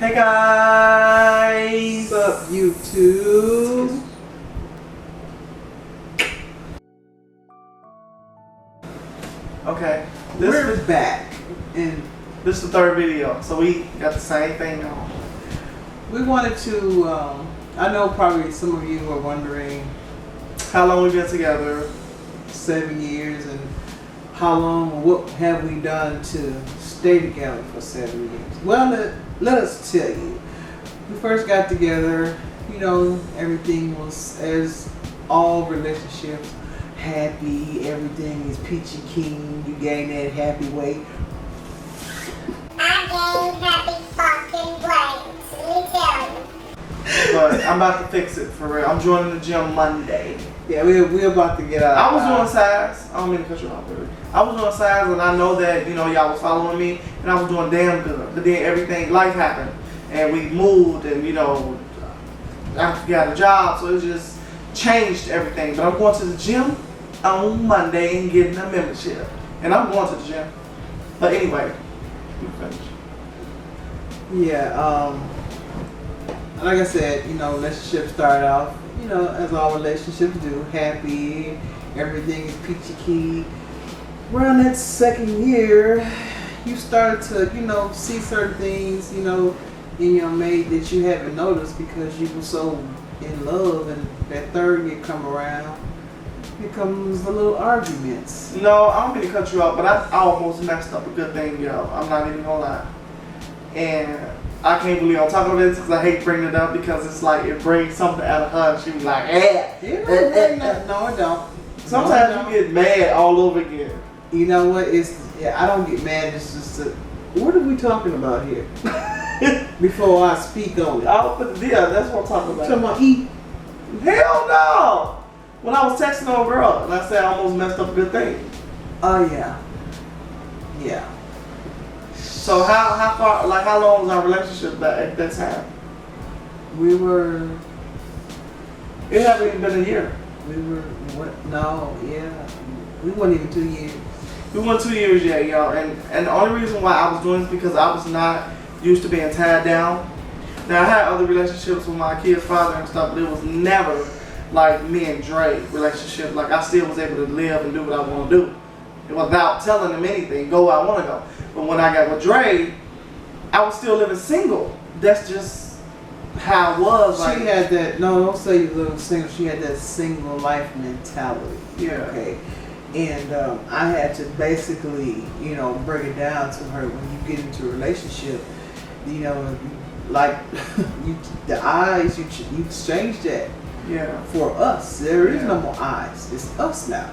Hey guys! What's up, YouTube? Okay, We're back, and this is the third video, so we got the same thing on. we wanted to. I know probably some of you are wondering How long we been together? 7 years, and how long? What have we done to stay together for 7 years? Well, let us tell you. We first got together. You know, everything was as all relationships. Happy, everything is peachy keen. You gain that happy weight. I gained happy fucking weight, let me tell you. But I'm about to fix it for real. I'm joining the gym Monday. Yeah, we're about to get out. I was doing size. I don't mean to cut you off, baby. I was doing size, and I know that y'all was following me, and I was doing damn good. But then everything, life happened, and we moved, and I got a job, so it just changed everything. But I'm going to the gym on Monday and getting a membership, and I'm going to the gym. But anyway, you finish. Yeah, like I said, relationships start off, as all relationships do, happy, everything is peachy keen. Around that second year, you started to, see certain things, in your mate that you haven't noticed because you were so in love, and that third year come around, here comes the little arguments. No, I don't mean to cut you off, but I almost messed up a good thing, yo. I'm not even gonna lie. And I can't believe I'm talking about this because I hate bringing it up because it's like it brings something out of her and she was like, eh. No, it don't. Sometimes you get mad all over again. You know what? I don't get mad. It's just what are we talking about here? Before I speak on it. That's what I'm talking about. Talking about eat. Hell no! When I was texting on a girl and I said I almost messed up a good thing. Oh yeah. Yeah. So how far, like how long was our relationship at that time? We were. It haven't even been a year. We were what? No, yeah. We weren't even 2 years. We went 2 years yet, y'all, and the only reason why I was doing this because I was not used to being tied down. Now I had other relationships with my kid's father and stuff, but it was never like me and Dre relationship. Like I still was able to live and do what I want to do without telling him anything, go where I want to go. But when I got with Dre, I was still living single. That's just how it was. She had that. No, don't say you living single. She had that single life mentality. Yeah. Okay. And I had to basically, break it down to her when you get into a relationship, like the eyes, you exchange that. Yeah. For us, there is no more eyes. It's us now.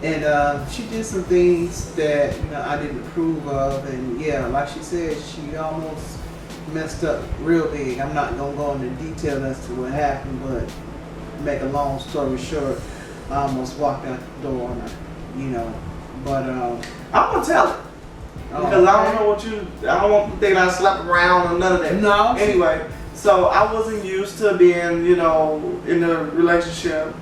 And she did some things that I didn't approve of, and yeah, like she said, she almost messed up real big. I'm not gonna go into detail as to what happened, but make a long story short, I almost walked out the door on her. But I'm gonna tell it because I don't know I don't want to think I slept around or none of that. No. Anyway, so I wasn't used to being, in a relationship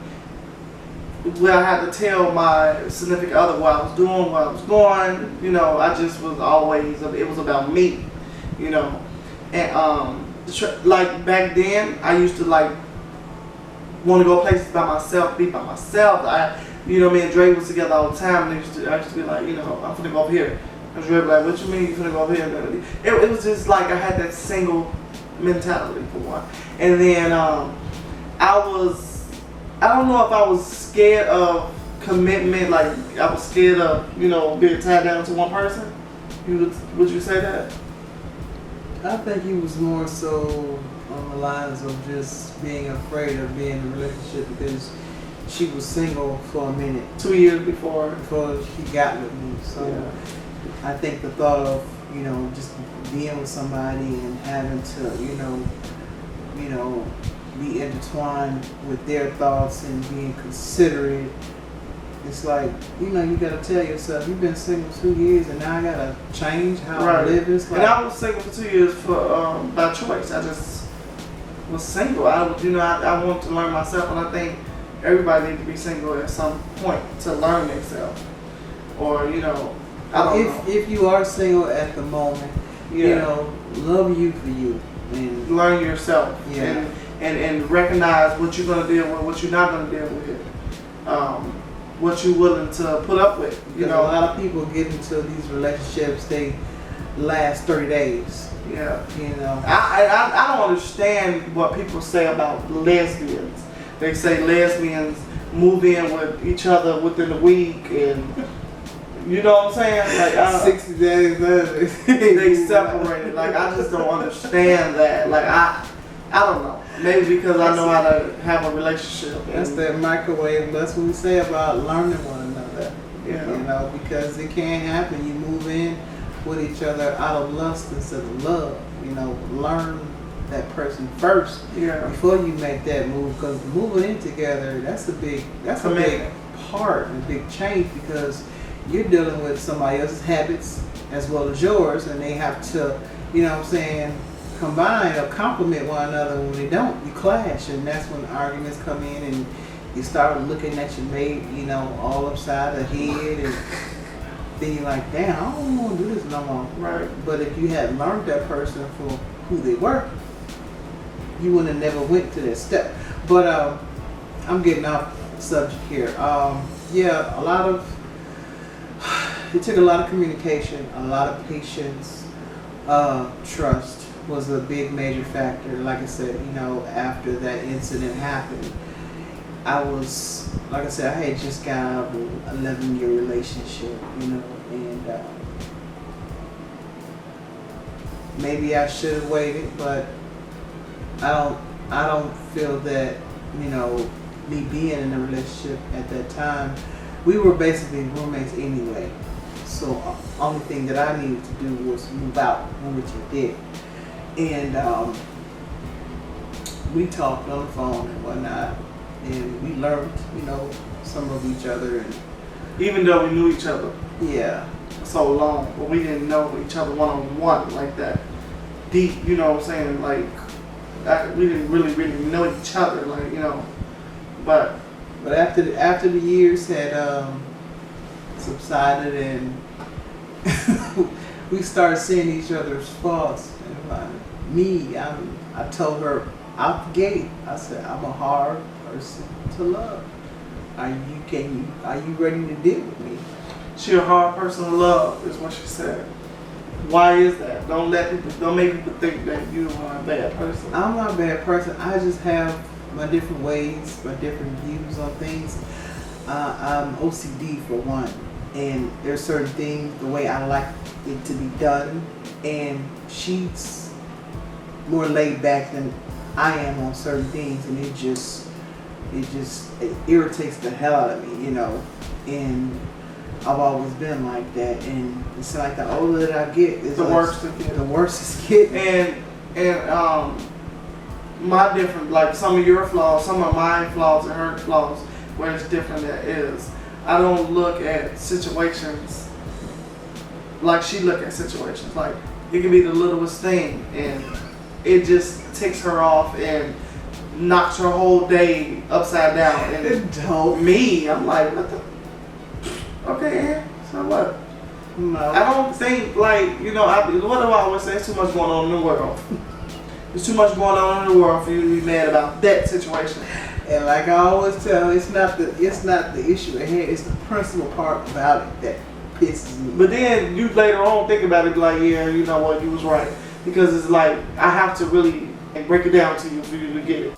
where I had to tell my significant other what I was doing, where I was going. I just was always, it was about me, And like back then, I used to like want to go places by myself, be by myself. Me and Dre was together all the time, and I used to be like, I'm finna go over here. And Dre be like, what you mean you finna go over here? It was just like I had that single mentality for one. And then I don't know if I was scared of commitment, like I was scared of, being tied down to one person. Would you say that? I think he was more so on the lines of just being afraid of being in a relationship because she was single for a minute. 2 years before she got with me. So yeah. I think the thought of, just being with somebody and having to, be intertwined with their thoughts and being considerate. It's like, you gotta tell yourself, you've been single 2 years and now I gotta change how I live. It's like, and I was single for 2 years by choice. I just was single. I wanted to learn myself, and I think everybody needs to be single at some point to learn themselves. Or, I don't know. If you are single at the moment, You know, love you for you. And learn yourself. Yeah. And recognize what you're gonna deal with, what you're not gonna deal with. What you're willing to put up with. You know, a lot of people get into these relationships, they last 30 days. Yeah. You know. I don't understand what people say about lesbians. They say lesbians move in with each other within a week, and you know what I'm saying? Like 60 days later, they separated. Like I just don't understand that. Like I don't know. Maybe because I know how to have a relationship. That's that microwave. That's what we say about learning one another. Yeah. You know, because it can't happen. You move in with each other out of lust instead of love. You know, learn that person first before you make that move. Because moving in together, that's a big part, a big change, because you're dealing with somebody else's habits as well as yours, and they have to, you know what I'm saying, combine or complement one another. When they don't, you clash, and that's when arguments come in, and you start looking at your mate, you know, all upside the head, and then you're like, damn, I don't want to do this no more. Right. But if you had learned that person for who they were, you would have never went to that step. But I'm getting off subject here. Yeah, it took a lot of communication, a lot of patience, trust was a big major factor. Like I said, you know, after that incident happened, I was, like I said, I had just got out of an 11-year relationship, you know, and maybe I should have waited, but I don't feel that, you know, me being in a relationship at that time, we were basically roommates anyway. So only thing that I needed to do was move out, which I did. And we talked on the phone and whatnot, and we learned, you know, some of each other. And even though we knew each other so long, but we didn't know each other one-on-one like that deep, you know what I'm saying? Like, we didn't really know each other, like, you know, but after the years had subsided, and we started seeing each other's faults. And I told her out the gate, I said, I'm a hard person to love. Are you ready to deal with me? She a hard person to love, is what she said. Why is that? Don't make people think that you are a bad person. I'm not a bad person. I just have my different ways, my different views on things. I'm OCD for one, and there's certain things the way I like it to be done, and she's more laid back than I am on certain things, and it irritates the hell out of me, you know. And I've always been like that, and it's like the older that I get, the worse it gets. The worse it's getting. And my different, like some of your flaws, some of my flaws and her flaws, where it's different that is, I don't look at situations like she look at situations. Like, it can be the littlest thing, and it just takes her off and knocks her whole day upside down. And don't. Me, I'm like, what the? Okay, so what? No. I don't think, like, you know, what do I always say? There's too much going on in the world. There's too much going on in the world for you to be mad about that situation. And like I always tell, it's not the issue at hand, it's the principal part about it that pisses me. But then you later on think about it, be like, yeah, you know what, you was right. Because it's like, I have to really break it down to you for you to get it.